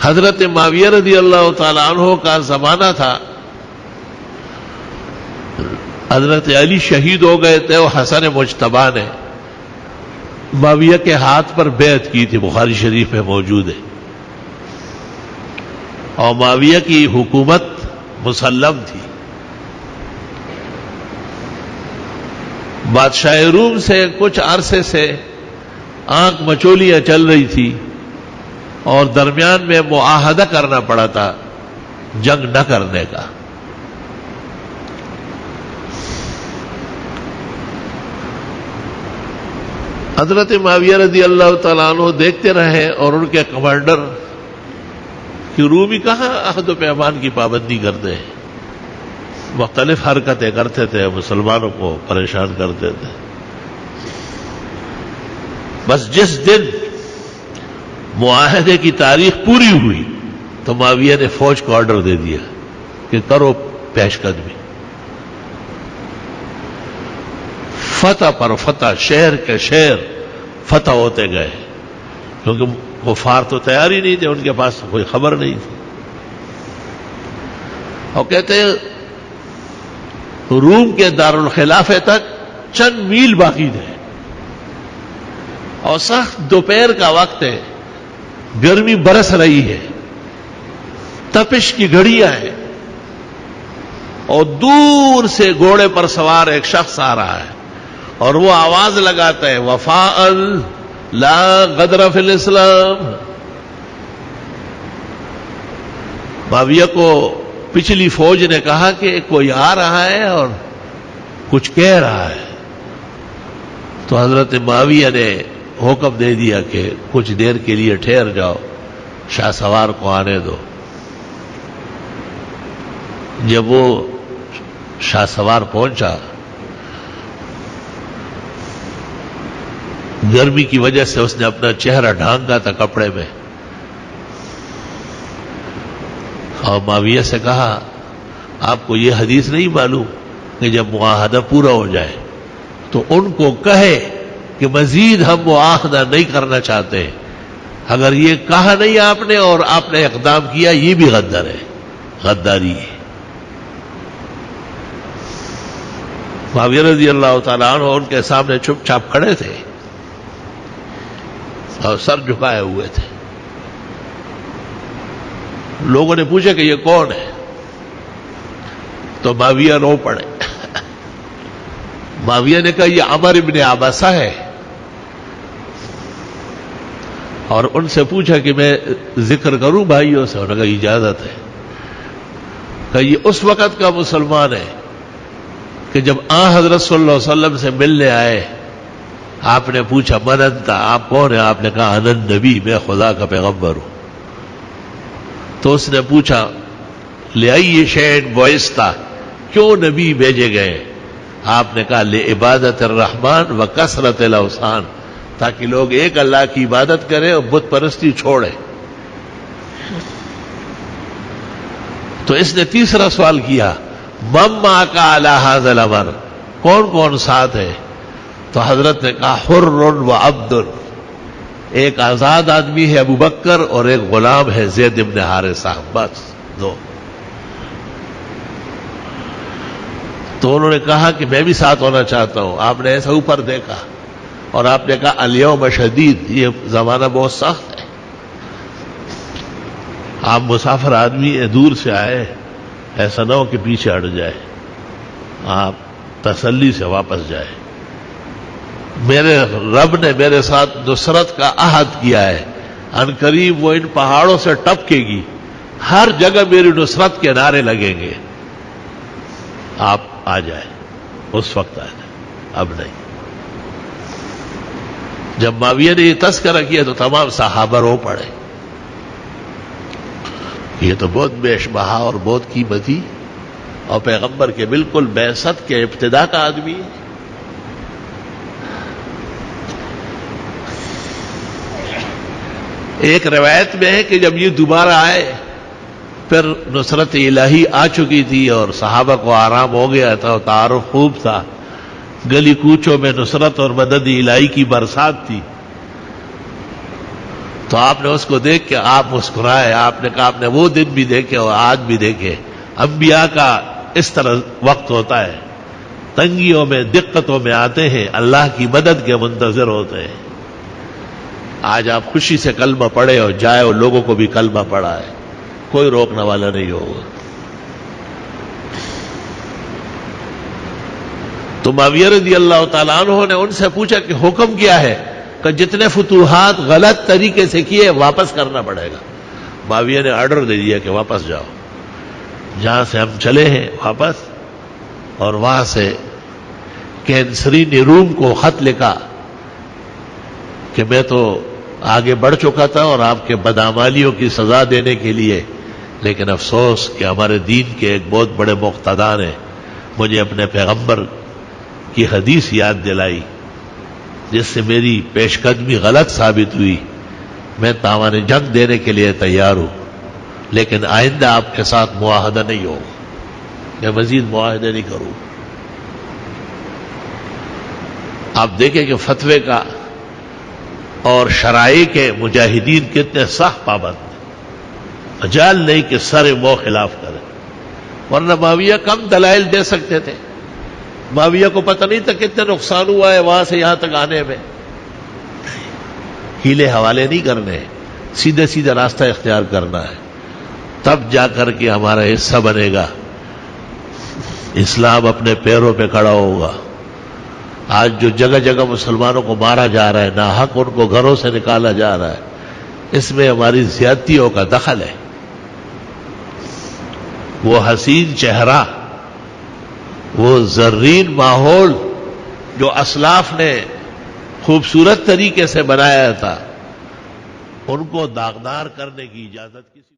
حضرت معاویہ رضی اللہ تعالیٰ عنہ کا زمانہ تھا، حضرت علی شہید ہو گئے تھے اور حسن مجتبی نے معاویہ کے ہاتھ پر بیعت کی تھی، بخاری شریف میں موجود ہے، اور معاویہ کی حکومت مسلم تھی۔ بادشاہ روم سے کچھ عرصے سے آنکھ مچولیاں چل رہی تھی اور درمیان میں معاہدہ کرنا پڑا تھا جنگ نہ کرنے کا۔ حضرت معاویہ رضی اللہ تعالیٰ عنہ دیکھتے رہے اور ان کے کمانڈر کہ رومی کہاں عہد و پیمان کی پابندی کرتے ہیں، مختلف حرکتیں کرتے تھے، مسلمانوں کو پریشان کرتے تھے۔ بس جس دن معاہدے کی تاریخ پوری ہوئی تو معاویہ نے فوج کو آرڈر دے دیا کہ کرو پیش قدمی۔ فتح پر فتح، شہر کے شہر فتح ہوتے گئے، کیونکہ کفار تو تیار ہی نہیں تھے، ان کے پاس کوئی خبر نہیں تھی۔ اور کہتے ہیں روم کے دارالخلافے تک چند میل باقی تھے اور سخت دوپہر کا وقت ہے، گرمی برس رہی ہے، تپش کی گھڑیاں ہیں، اور دور سے گھوڑے پر سوار ایک شخص آ رہا ہے اور وہ آواز لگاتا ہے وفاء لا غدر فی الاسلام۔ معاویہ کو پچھلی فوج نے کہا کہ کوئی آ رہا ہے اور کچھ کہہ رہا ہے، تو حضرت معاویہ نے حکم دے دیا کہ کچھ دیر کے لیے ٹھہر جاؤ، شاہ سوار کو آنے دو۔ جب وہ شاہ سوار پہنچا، گرمی کی وجہ سے اس نے اپنا چہرہ ڈھانکا تھا کپڑے میں، اور معاویہ سے کہا آپ کو یہ حدیث نہیں معلوم کہ جب معاہدہ پورا ہو جائے تو ان کو کہے کہ مزید ہم معاہدہ نہیں کرنا چاہتے، اگر یہ کہا نہیں آپ نے اور آپ نے اقدام کیا یہ بھی غدر ہے، غداری ہے۔ معاویہ رضی اللہ تعالیٰ عنہ ان کے سامنے چپ چاپ کھڑے تھے اور سر جھکائے ہوئے تھے۔ لوگوں نے پوچھا کہ یہ کون ہے، تو معاویہ رو پڑے۔ معاویہ نے کہا یہ عمر ابن عباسہ ہے، اور ان سے پوچھا کہ میں ذکر کروں بھائیوں سے، انہوں نے کہا اجازت ہے۔ کہ یہ اس وقت کا مسلمان ہے کہ جب حضرت صلی اللہ علیہ وسلم سے ملنے آئے، آپ نے پوچھا من انت، آپ کون ہیں؟ آپ نے کہا انا النبی، میں خدا کا پیغمبر ہوں۔ تو اس نے پوچھا لأی شیء بعثت، کیوں نبی بھیجے گئے؟ آپ نے کہا لعبادت الرحمن وکثرت الاوثان، تاکہ لوگ ایک اللہ کی عبادت کریں اور بت پرستی چھوڑیں۔ تو اس نے تیسرا سوال کیا من معک علی ھذا الامر، کون کون ساتھ ہے؟ تو حضرت نے کہا حر و عبد، ایک آزاد آدمی ہے ابو بکر اور ایک غلام ہے زید بن حارثہ، بس دو۔ تو انہوں نے کہا کہ میں بھی ساتھ ہونا چاہتا ہوں۔ آپ نے ایسا اوپر دیکھا اور آپ نے کہا الیوم شدید، یہ زمانہ بہت سخت ہے، آپ مسافر آدمی دور سے آئے، ایسا نہ ہو کہ پیچھے ہٹ جائے، آپ تسلی سے واپس جائے۔ میرے رب نے میرے ساتھ نصرت کا عہد کیا ہے، ان قریب وہ ان پہاڑوں سے ٹپکے گی، ہر جگہ میری نصرت کے نعرے لگیں گے، آپ آ جائیں، اس وقت آ جائیں، اب نہیں۔ جب معاویہ نے یہ تذکرہ کیا تو تمام صحابہ رو پڑے، یہ تو بہت بیش بہا اور بہت قیمتی اور پیغمبر کے بالکل بعثت کے ابتدا کا آدمی ہے۔ ایک روایت میں ہے کہ جب یہ دوبارہ آئے پھر نصرت الہی آ چکی تھی اور صحابہ کو آرام ہو گیا تھا اور تعارف خوب تھا، گلی کوچوں میں نصرت اور مدد الہی کی برسات تھی۔ تو آپ نے اس کو دیکھ کے آپ مسکرائے. آپ نے کہا آپ نے وہ دن بھی دیکھے اور آج بھی دیکھے. انبیاء کا اس طرح وقت ہوتا ہے، تنگیوں میں دقتوں میں آتے ہیں، اللہ کی مدد کے منتظر ہوتے ہیں. آج آپ خوشی سے کلمہ پڑھے اور جائے اور لوگوں کو بھی کلمہ پڑھا ہے، کوئی روکنے والا نہیں ہوگا. تو معاویہ رضی اللہ تعالیٰ عنہ نے ان سے پوچھا کہ حکم کیا ہے؟ کہ جتنے فتوحات غلط طریقے سے کیے واپس کرنا پڑے گا. معاویہ نے آرڈر دے دیا کہ واپس جاؤ، جہاں سے ہم چلے ہیں واپس. اور وہاں سے کینسری نے روم کو خط لکھا کہ میں تو آگے بڑھ چکا تھا اور آپ کے بدعمالیوں کی سزا دینے کے لیے، لیکن افسوس کہ ہمارے دین کے ایک بہت بڑے مقتدی نے مجھے اپنے پیغمبر کی حدیث یاد دلائی جس سے میری پیش قدمی غلط ثابت ہوئی. میں تاوان جنگ دینے کے لیے تیار ہوں، لیکن آئندہ آپ کے ساتھ معاہدہ نہیں ہوگا، میں مزید معاہدے نہیں کروں. آپ دیکھیں کہ فتوے کا اور شرائع کے مجاہدین کتنے سخت پابند، مجال نہیں کہ سر مو خلاف کریں. ورنہ معاویہ کم دلائل دے سکتے تھے. معاویہ کو پتہ نہیں تھا کتنے نقصان ہوا ہے وہاں سے یہاں تک آنے میں. ہیلے حوالے نہیں کرنے، سیدھے سیدھا راستہ اختیار کرنا ہے، تب جا کر کے ہمارا حصہ بنے گا، اسلام اپنے پیروں پہ کھڑا ہوگا. آج جو جگہ جگہ مسلمانوں کو مارا جا رہا ہے، ناحق ان کو گھروں سے نکالا جا رہا ہے، اس میں ہماری زیادتیوں کا دخل ہے. وہ حسین چہرہ، وہ زرین ماحول جو اسلاف نے خوبصورت طریقے سے بنایا تھا، ان کو داغدار کرنے کی اجازت کسی